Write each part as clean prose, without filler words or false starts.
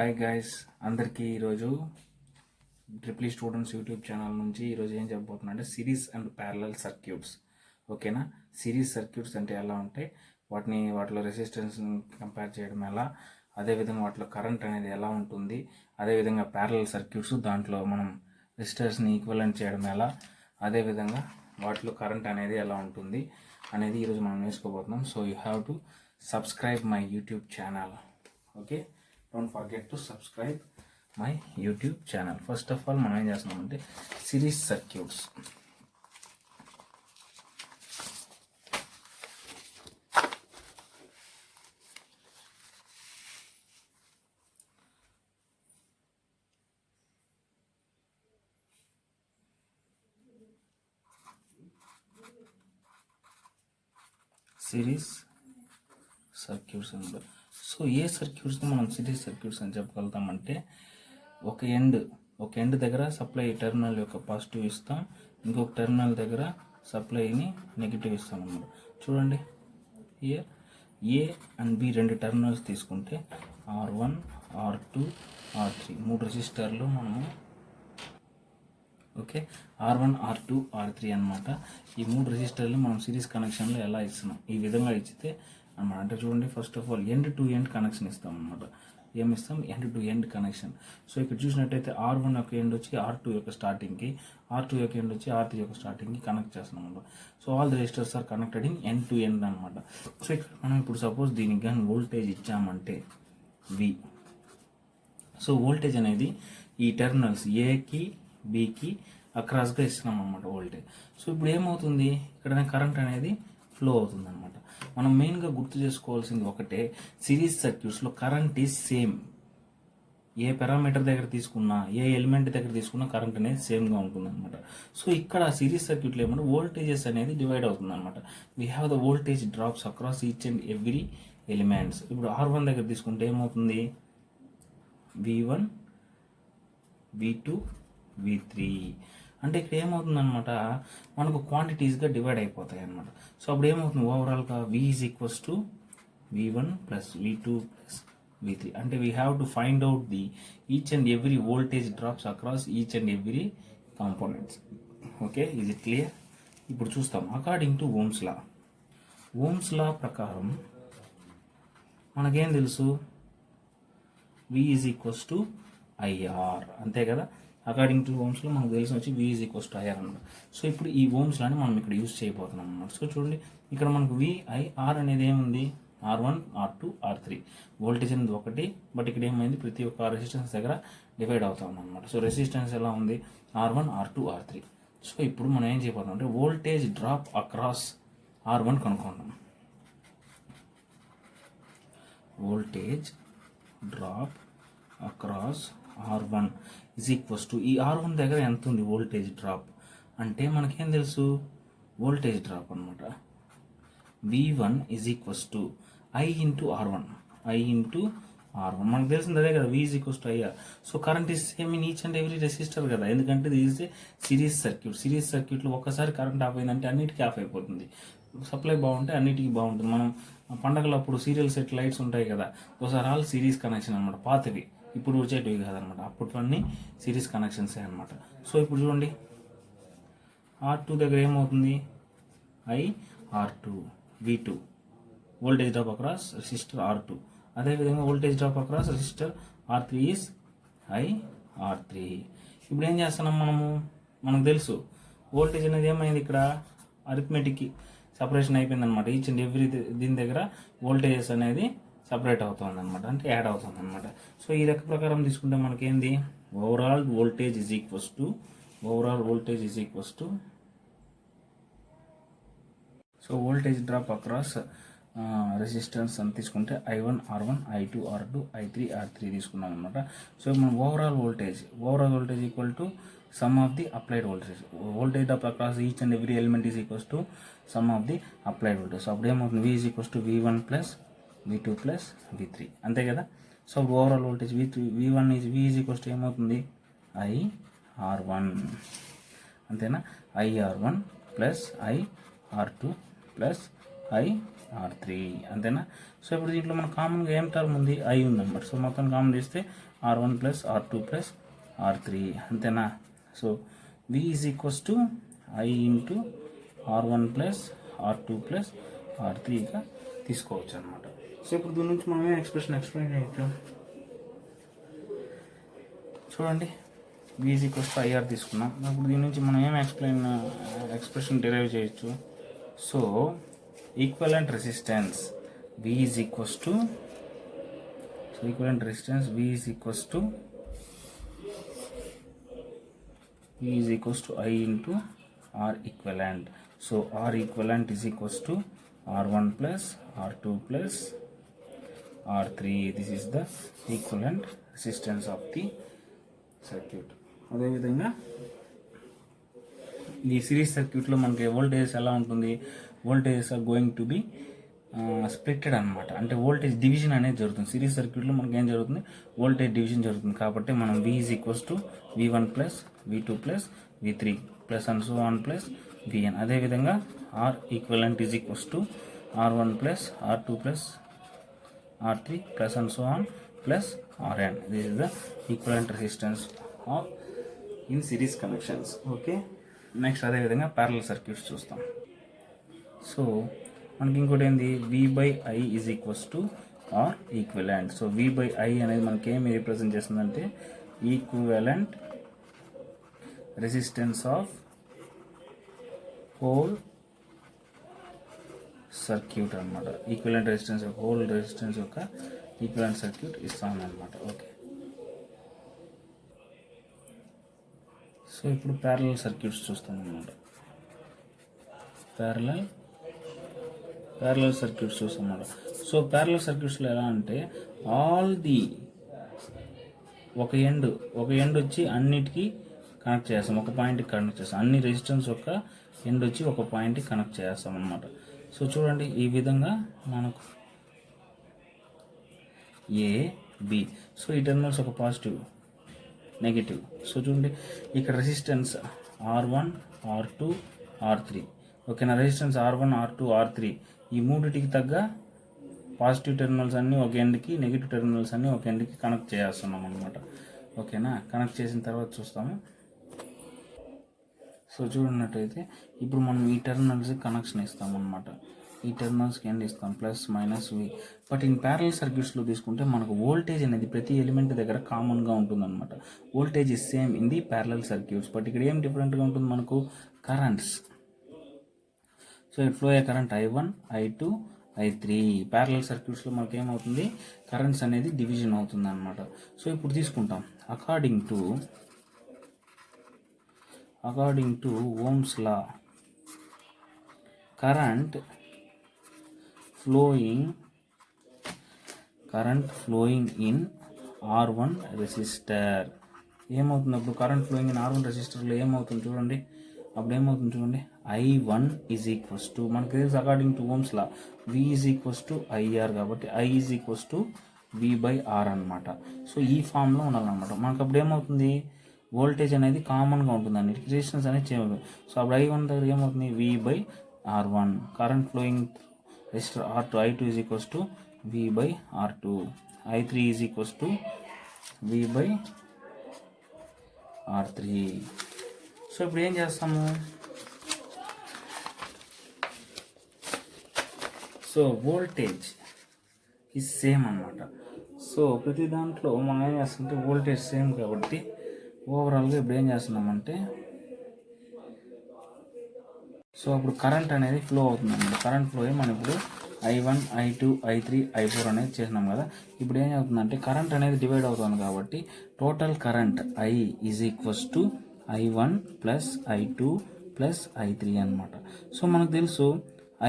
Hi guys, అందరికీ ఈరోజు triple students YouTube channel నుంచి ఈరోజు ఏం చెప్పబోతున్నా అంటే సిరీస్ అండ్ ప్యారలల్ సర్క్యూట్స్. ఓకేనా? సిరీస్ సర్క్యూట్స్ అంటే ఎలా ఉంటాయి, వాటిలో రెసిస్టెన్స్ కంపేర్ చేయడం ఎలా, అదేవిధంగా వాటిలో కరెంట్ అనేది ఎలా ఉంటుంది, అదేవిధంగా ప్యారలల్ సర్క్యూట్స్ దాంట్లో మనం రెసిస్టర్స్ని ఈక్వలెంట్ చేయడం ఎలా, అదేవిధంగా వాటిలో కరెంట్ అనేది ఎలా ఉంటుంది అనేది ఈరోజు మనం నేర్చుకోబోతున్నాం. So you have to subscribe my YouTube channel. Okay, don't forget to subscribe my YouTube channel. First of all మనం ఏం చేస్తున్నామంటే సిరీస్ సర్క్యూట్స్. సిరీస్ సర్క్యూట్స్ అంటే సో ఏ సర్క్యూట్స్ని మనం సిరీస్ సర్క్యూట్స్ అని చెప్పగలుగుతామంటే ఒక ఎండ్ దగ్గర సప్లై టెర్మినల్ యొక్క పాజిటివ్ ఇస్తాం, ఇంకొక టెర్మినల్ దగ్గర సప్లైని నెగిటివ్ ఇస్తాం అన్నమాట. చూడండి, హియర్ ఏ అండ్ బి రెండు టెర్మినల్స్ తీసుకుంటే R1, R2, R3 మూడు రెసిస్టర్లు మనము ఓకే R1, R2, R3 అనమాట. ఈ మూడు రెసిస్టర్లు మనం సిరీస్ కనెక్షన్లో ఎలా ఇస్తున్నాం, ఈ విధంగా ఇచ్చితే అనమాట. అంటే చూడండి, first of all end to end connection ఇస్తాం అనమాట. ఏమిస్తాం? End to end connection. So ఇక్కడ చూసినట్టయితే R1 యొక్క ఎండ్ వచ్చి R2 యొక్క స్టార్టింగ్కి, R2 యొక్క ఎండ్ వచ్చి R3 యొక్క స్టార్టింగ్కి కనెక్ట్ చేస్తున్నాం అనమాట. So all the resistors are connected in end to end అనమాట. సో ఇక్కడ మనం ఇప్పుడు సపోజ్ దీనికి కానీ వోల్టేజ్ ఇచ్చామంటే V. సో వోల్టేజ్ అనేది ఈ టెర్మినల్స్ ఏకి బికి అక్రాస్గా ఇస్తున్నాం అనమాట వోల్టేజ్. సో ఇప్పుడు ఏమవుతుంది, ఇక్కడ కరెంట్ అనేది ఫ్లో అవుతుంది అనమాట. మనం మెయిన్గా గుర్తు చేసుకోవాల్సింది ఒకటే, సిరీస్ సర్క్యూట్స్లో కరెంట్ ఈజ్ సేమ్. ఏ పారామీటర్ దగ్గర తీసుకున్నా, ఏ ఎలిమెంట్ దగ్గర తీసుకున్నా కరెంట్ అనేది సేమ్గా ఉంటుంది అనమాట. సో ఇక్కడ సిరీస్ సర్క్యూట్లో ఏమంటే వోల్టేజెస్ అనేది డివైడ్ అవుతుంది అనమాట. We have the voltage drops across each and every elements. ఇప్పుడు R1 దగ్గర తీసుకుంటే ఏమవుతుంది, V1, V2, V3 అంటే ఇక్కడ ఏమవుతుంది అనమాట, మనకు క్వాంటిటీస్గా డివైడ్ అయిపోతాయి అనమాట. సో అప్పుడు ఏమవుతుంది, ఓవరాల్గా V is equals to V1 plus V2 plus V3. అంటే we have to find out the each and every voltage drops across each and every components. Okay, is it clear? ఇప్పుడు చూస్తాం. According to Ohm's లా ప్రకారం మనకేం తెలుసు, V is equals to IR, అంతే కదా. According to ఓమ్స్లో మనకు తెలిసి వచ్చి V is equals to IR అనమాట. సో ఇప్పుడు ఈ ఓమ్స్లాని మనం ఇక్కడ యూజ్ చేయబోతున్నాం అనమాట. సో చూడండి, ఇక్కడ మనకు VIR అనేది ఏముంది, R1, R2, R3 వోల్టేజ్ అనేది ఒకటి, బట్ ఇక్కడ ఏమైంది, ప్రతి ఒక్క రెసిస్టెన్స్ దగ్గర డివైడ్ అవుతా ఉంది అనమాట. సో రెసిస్టెన్స్ ఎలా ఉంది, R1, R2, R3. సో ఇప్పుడు మనం ఏం చేయబోతున్నాం అంటే వోల్టేజ్ డ్రాప్ అక్రాస్ R1 కనుక్కుంటాం. Voltage drop across R1 is equals to ఈ R1 దగ్గర ఎంత ఉంది వోల్టేజ్ డ్రాప్ అంటే మనకేం తెలుసు, వోల్టేజ్ డ్రాప్ అనమాట. V1 is equals to I into R1. మనకు తెలిసింది అదే కదా, V is equals to IR. So current is same in each and every resistor కదా, ఎందుకంటే ఇది ఈజ్ సిరీస్ సర్క్యూట్లో ఒక్కసారి కరెంట్ ఆఫ్ అయిందంటే అన్నిటికీ ఆఫ్ అయిపోతుంది. సప్లై బాగుంటే అన్నిటికీ బాగుంటుంది. మనం పండగలప్పుడు సీరియల్ సెట్ లైట్స్ ఉంటాయి కదా, ఒకసారి ఆల్ సిరీస్ కనెక్షన్ అనమాట. పాతవి, ఇప్పుడు వచ్చేటివి కాదనమాట, అప్పటివన్నీ సిరీస్ కనెక్షన్సే అనమాట. సో ఇప్పుడు చూడండి, R2 దగ్గర ఏమవుతుంది, IR2, V2 voltage drop across resistor R2. అదేవిధంగా voltage drop across resistor R3 is IR3. ఇప్పుడు ఏం చేస్తున్నాం మనకు తెలుసు వోల్టేజ్ అనేది ఏమైంది, ఇక్కడ అరిథమెటిక్ సపరేషన్ అయిపోయింది అనమాట. ఈచ్ అండ్ ఎవ్రీ దీని దగ్గర వోల్టేజెస్ అనేది సపరేట్ అవుతుంది అనమాట, అంటే యాడ్ అవుతుంది అనమాట. సో ఈ లెక్క ప్రకారం తీసుకుంటే మనకేంది, overall voltage is equals to so voltage drop across resistance అని తీసుకుంటే I1, R1, I2, R2, I3, R3 తీసుకున్నాం అనమాట. సో మనం overall voltage equal to sum of the applied voltage drop across each and every element is equals to sum of the applied voltage. So అప్పుడు ఏమవుతుంది, V is equals to V1 plus V2 plus V3, అంతే కదా. So overall voltage V1 is equals to ఏమవుతుంది, IR1, అంతేనా. IR1 plus IR2 plus R3 అంతేనా. So ఇప్పుడు దీంట్లో మన కామన్గా ఏం టర్మ్ ఉంది, I ఉందన్నమాట. సో మొత్తం కామన్ తీస్తే R1 plus R2 plus R3 అంతేనా. So V is equals to I into R1 plus R2 plus R3గా తీసుకోవచ్చు అనమాట. సో ఇప్పుడు దీని నుంచి మనం ఎక్స్ప్రెయిన్ చేయొచ్చు చూడండి. V is equals to IR తీసుకున్నాం. ఇప్పుడు దీని నుంచి మనం ఎక్స్ప్రెషన్ డిరైవ్ చేయొచ్చు. So equivalent resistance V is equals to I into R equivalent. So R equivalent is equals to R1 plus R2 plus R3. This is the equivalent resistance of the circuit. అదేవిధంగా ఈ series సర్క్యూట్లో మనకి voltage ఎలా ఉంటుంది, voltages are going to be splitted అనమాట. అంటే voltage division అనేది జరుగుతుంది. సిరీస్ సర్క్యూట్లో మనకి ఏం జరుగుతుంది, వోల్టేజ్ డివిజన్ జరుగుతుంది. కాబట్టి మనం V is equals to V1 plus V2 plus V3 plus and so on plus Vn. అదేవిధంగా R equivalent is equals to R1 plus R2 plus R3 plus and so on plus Rn. This is the equivalent resistance of in series connections. Okay, next అదేవిధంగా parallel circuits చూస్తాం. So మనకి ఇంకోటి ఏంది, V/I is equals to R equivalent. So V/I అనేది మనకి ఏమి represent చేస్తుందంటే equivalent resistance of whole circuit అనమాట. Equivalent resistance of whole resistance యొక్క ఈక్వలెంట్ సర్క్యూట్ ఇస్తాను అనమాట. ఓకే, సో ఇప్పుడు ప్యారలల్ సర్క్యూట్స్ చూస్తాం అనమాట. ప్యారలల్ సర్క్యూట్స్ చూస్తాం అన్నమాట. సో ప్యారలల్ సర్క్యూట్స్లో ఎలా అంటే ఆల్ ది ఒక ఎండ్ వచ్చి అన్నిటికీ కనెక్ట్ చేస్తాం, ఒక పాయింట్కి కనెక్ట్ చేస్తాం. అన్ని రెసిస్టెన్స్ యొక్క ఎండ్ వచ్చి ఒక పాయింట్కి కనెక్ట్ చేస్తాం అన్నమాట. సో చూడండి, ఈ విధంగా మనకు A B. సో ఈ టెర్మినల్స్ ఒక పాజిటివ్ నెగిటివ్. సో చూడండి ఇక్కడ రెసిస్టెన్స్ R1 R2 R3. ఓకేనా, రెసిస్టెన్స్ R1 R2 R3 ఈ మూడిటికి తగ్గ పాజిటివ్ టెర్మినల్స్ అన్నీ ఒక ఎండ్కి, నెగిటివ్ టెర్మినల్స్ అన్నీ ఒక ఎండ్కి కనెక్ట్ చేస్తున్నాం అనమాట. ఓకేనా, కనెక్ట్ చేసిన తర్వాత చూస్తాము. సో చూడన్నట్టయితే ఇప్పుడు మనం ఈ టెర్మినల్స్కి కనెక్షన్ ఇస్తాం అనమాట. ఈ టెర్మినల్స్కి ఎండ్ ఇస్తాం plus minus V. But in parallel సర్క్యూట్స్లో తీసుకుంటే మనకు వోల్టేజ్ అనేది ప్రతి ఎలిమెంట్ దగ్గర కామన్గా ఉంటుందన్నమాట. Voltage is same in the parallel circuits. But ఇక్కడ ఏం డిఫరెంట్గా ఉంటుంది మనకు, currents. So it flow a current I1 I2 I3. Parallel సర్క్యూట్స్లో మనకి ఏమవుతుంది, కరెంట్స్ అనేది డివిజన్ అవుతుంది అనమాట. సో ఇప్పుడు తీసుకుంటాం according to Ohm's law, current flowing in R1 resistor ఏమవుతుంది. అప్పుడు కరెంట్ ఫ్లోయింగ్ ఇన్ R1 రెసిస్టర్లో ఏమవుతుంది చూడండి. అప్పుడు ఏమవుతుంది చూడండి, I1 ఈజ్ ఈక్వల్స్ టు మనకి తెలుసు according to Ohm's law V is equals to IR. కాబట్టి I is equals to V/R అనమాట. సో ఈ ఫామ్లో ఉండాలన్నమాట. మనకు అప్పుడు ఏమవుతుంది, వోల్టేజ్ అనేది కామన్గా ఉంటుంది అన్నిటికీ, రెసిస్టెన్స్ అనేది చేంజ్. సో అప్పుడు I1 దగ్గర ఏమవుతుంది, V/R1. Current flowing resistor R2 I2 is equals to V/R2. I3 is equals to V/R3. So ఇప్పుడు ఏం చేస్తాము, సో వోల్టేజ్ ఈ సేమ్ అనమాట. సో ప్రతి దాంట్లో మనం ఏం చేస్తుంటే వోల్టేజ్ సేమ్ కాబట్టి ఓవరాల్గా ఇప్పుడు ఏం చేస్తున్నామంటే, సో అప్పుడు కరెంట్ అనేది ఫ్లో అవుతుంది అన్నమాట. కరెంట్ ఫ్లో మనం ఇప్పుడు I1 I2 I3 I4 అనేది చేసినాం కదా. ఇప్పుడు ఏం అవుతుందంటే కరెంట్ అనేది డివైడ్ అవుతుంది కాబట్టి total current I is equals to I1 plus I2 plus I3 అనమాట. సో మనకు తెలుసు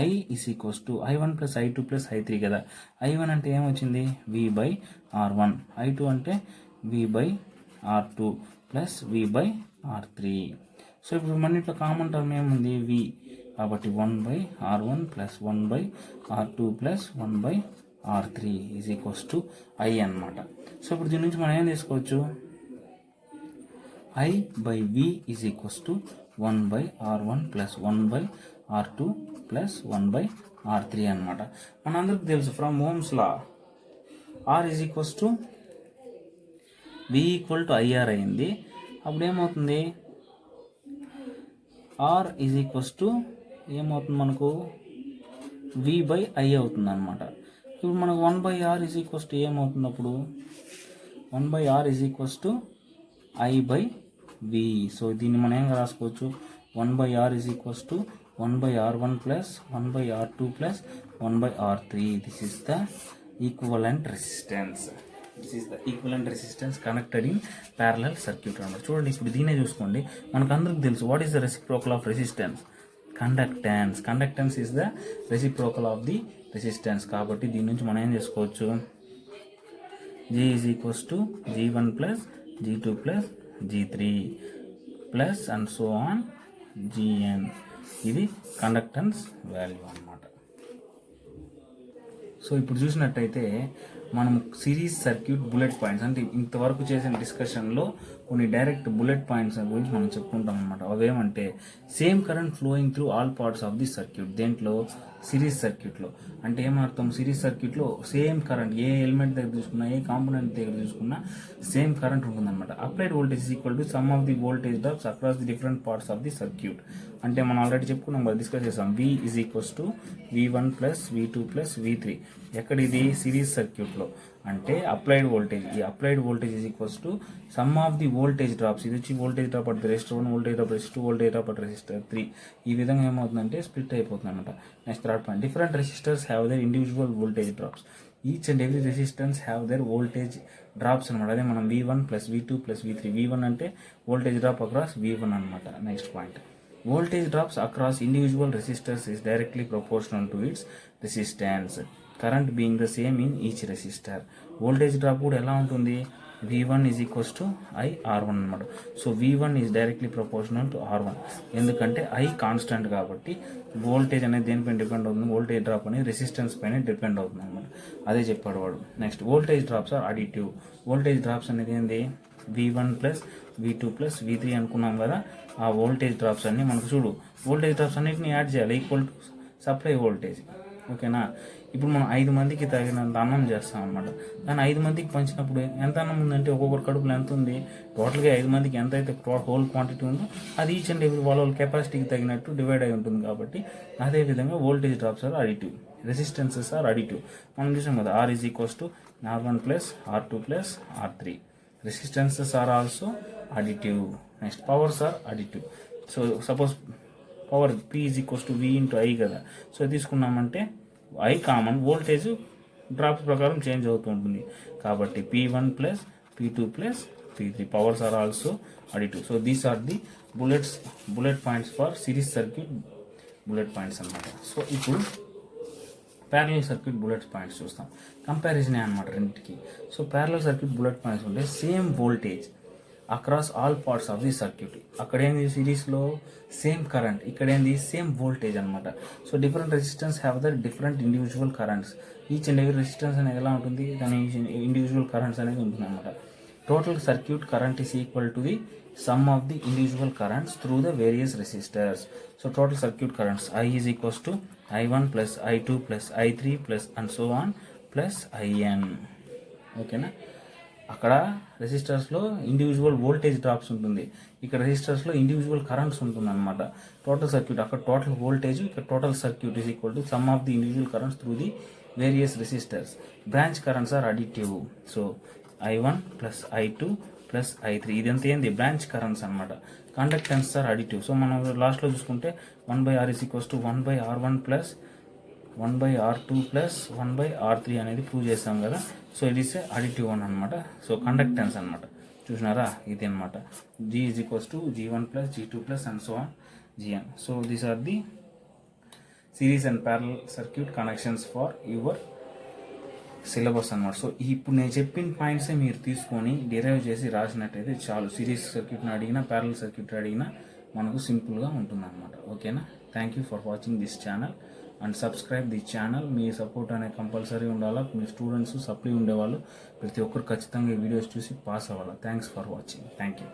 I is equals to I1 plus I2 plus I3 కదా. I1 అంటే ఏమొచ్చింది, V/R1. I2 అంటే V/R2 ప్లస్ V/R3. సో ఇప్పుడు మన ఇంట్లో కామన్ టర్మ్ ఏముంది, V. కాబట్టి 1/R1 plus 1/R2 plus 1/R3 is equals to I అనమాట. సో ఇప్పుడు దీని నుంచి మనం ఏం తీసుకోవచ్చు, I/V is equals to 1/R1 plus 1/R2 plus 1/R3 R3 అనమాట. మనందరికి తెలుసు from Ohm's law R is equals to V equal to IR అయింది. అప్పుడు ఏమవుతుంది, R ఈజ్ ఈక్వల్స్ టు ఏమవుతుంది మనకు V/I అవుతుంది అనమాట. ఇప్పుడు మనకు 1/R ఈజ్ ఈక్వల్స్ టు ఏమవుతుంది, అప్పుడు 1/R is equals to I/V. So దీన్ని మనం ఏం రాసుకోవచ్చు, 1/R is equals to 1/R1 plus 1/R2 plus 1/R3. This is the equivalent resistance. This is the equivalent resistance connected in parallel circuit అన్నమాట. చూడండి, ఇప్పుడు దీనే చూసుకోండి. మనకు అందరికి తెలుసు what is the reciprocal of resistance, conductance. Conductance is the reciprocal of the resistance. కాబట్టి దీని నుంచి మనం ఏం చేసుకోవచ్చు, G is equals to G1 plus G2 plus G3 plus and so on Gn. ఇది కండక్టెన్స్ వాల్యూ అన్నమాట. సో ఇప్పుడు చూసినట్టయితే మనం సిరీస్ సర్క్యూట్ బుల్లెట్ పాయింట్స్ అంటే ఇంతవరకు చేసిన డిస్కషన్లో కొన్ని డైరెక్ట్ బుల్లెట్ పాయింట్స్ గురించి మనం చెప్పుకుంటాం అనమాట. అవేమంటే same current flowing through all parts of the circuit. దేంట్లో, సిరీస్ సర్క్యూట్లో. అంటే ఏమర్థం, సిరీస్ సర్క్యూట్లో సేమ్ కరెంట్ ఏ ఎలిమెంట్ దగ్గర చూసుకున్నా, ఏ కాంపోనెంట్ దగ్గర చూసుకున్నా సేమ్ కరెంట్ ఉంటుందన్నమాట. Applied voltage is equal to sum of the voltage drops across the different parts of the circuit. అంటే మనం ఆల్రెడీ చెప్పుకున్నాం, డిస్కస్ చేసాం. V is equals to V1 plus V2 plus V3. ఎక్కడ ఇది, series సర్క్యూట్లో. అంటే applied voltage, ఈ applied voltage is equals to sum of the voltage drops. ఇది వచ్చి voltage drop at resistor 1, voltage drop resistor 2, voltage drop at resistor 3. ఈ విధంగా ఏమవుతుందంటే స్ప్లిట్ అయిపోతుంది అనమాట. Next third point, different resistors have their individual voltage drops. Each and every resistance have their voltage drops అనమాట. అదే మనం V1 plus V2 plus V3. V1 అంటే voltage drop across V1 అనమాట. Next point, voltage drops across individual resistors is directly proportional to it's resistance, current being the same in each resistor. Voltage drop కూడా ఎలా ఉంటుంది, V1 is equals to IR1 అనమాట. So V1 is directly proportional to R1. ఎందుకంటే I constant కాబట్టి voltage అనేది దేనిపైన depend అవుతుంది, voltage drop అనేది రెసిస్టెన్స్ పైన డిపెండ్ అవుతుంది అనమాట. అదే చెప్పాడు వాడు. Next, voltage drops are additive. Voltage drops అనేది ఏంది, V1 plus V2 plus V3 అనుకున్నాం కదా. ఆ వోల్టేజ్ డ్రాప్స్ అన్ని మనకు చూడు, వోల్టేజ్ డ్రాప్స్ అన్నిటిని యాడ్ చేయాలి ఈక్వల్ టు సప్లై వోల్టేజ్. ఓకేనా. ఇప్పుడు మనం 5 మందికి తగినంత అన్నం చేస్తాం అనమాట. కానీ 5 మందికి పంచినప్పుడు ఎంత అన్నం ఉందంటే ఒక్కొక్కరు కడుపులో ఎంత ఉంది, టోటల్గా 5 మందికి ఎంత అయితే హోల్ క్వాంటిటీ ఉందో అది ఈచ్ అండ్ ఎవ్రీ వాళ్ళ కెపాసిటీకి తగినట్టు డివైడ్ అయి ఉంటుంది. కాబట్టి అదేవిధంగా voltage drops are additive, resistances are additive. మనం చూసాం కదా, R is equals to R1 plus R2 plus R3. Resistances are also additive. Next, powers are additive. So suppose power P is equals to V into I కదా. So తీసుకున్నామంటే I common, voltage drops ప్రకారం change అవుతూ ఉంటుంది. కాబట్టి P1 plus P2 plus P3. Powers are also additive. So these are the bullet points for series circuit bullet points అనమాట. So ఇప్పుడు parallel circuit bullet points చూస్తాం. Comparison అనమాట రెండింటికి. So parallel circuit bullet points ఉంటే same voltage across all parts of the circuit. అక్కడేంది సిరీస్లో same current, ఇక్కడేంది same voltage అనమాట. So different resistance have the different individual currents. Each and every resistance అనేది ఎలా ఉంటుంది, దాని ఇండివిజువల్ కరెంట్స్ అనేది ఉంటుంది అనమాట. Total circuit current is equal to the sum of the individual currents through the various resistors. So total circuit currents I is equals to I1 plus I2 plus I3 plus and so on plus IN. ఓకేనా. అక్కడ రెసిస్టర్స్లో individual voltage drops ఉంటుంది, ఇక్కడ రెసిస్టర్స్లో individual currents ఉంటుంది అనమాట. Total circuit అక్కడ total voltage, ఇక్కడ total circuit is equal to sum of the individual currents through the various resistors. Branch currents are additive. So I1 plus I2 plus I3 ఇదంతా ఏంది, branch currents అనమాట. Conductance are additive. So మనం లాస్ట్లో చూసుకుంటే 1/R is equals to 1/R1 plus 1/R2 plus 1/R3 అనేది prove చేస్తాం కదా. So it is additive one అనమాట. సో కండక్టెన్స్ అనమాట. చూసినారా, ఇది అనమాట. G is equals to G1 plus G2 plus and so on Gn. So these are the series and parallel circuit connections for your syllabus అనమాట. So ఇప్పుడు నేను చెప్పిన పాయింట్సే మీరు తీసుకొని డిరైవ్ చేసి రాసినట్టయితే చాలు. సిరీస్ సర్క్యూట్ని అడిగినా ప్యారలల్ సర్క్యూట్ అడిగినా మనకు సింపుల్గా ఉంటుంది అనమాట. ఓకేనా. Thank you for watching this channel and subscribe the channel. Me support అనేది కంపల్సరీ ఉండాలా. మీ స్టూడెంట్స్ సప్లీ ఉండేవాళ్ళు ప్రతి ఒక్కరు ఖచ్చితంగా ఈ వీడియోస్ చూసి పాస్ అవ్వాలి. Thanks for watching. Thank you.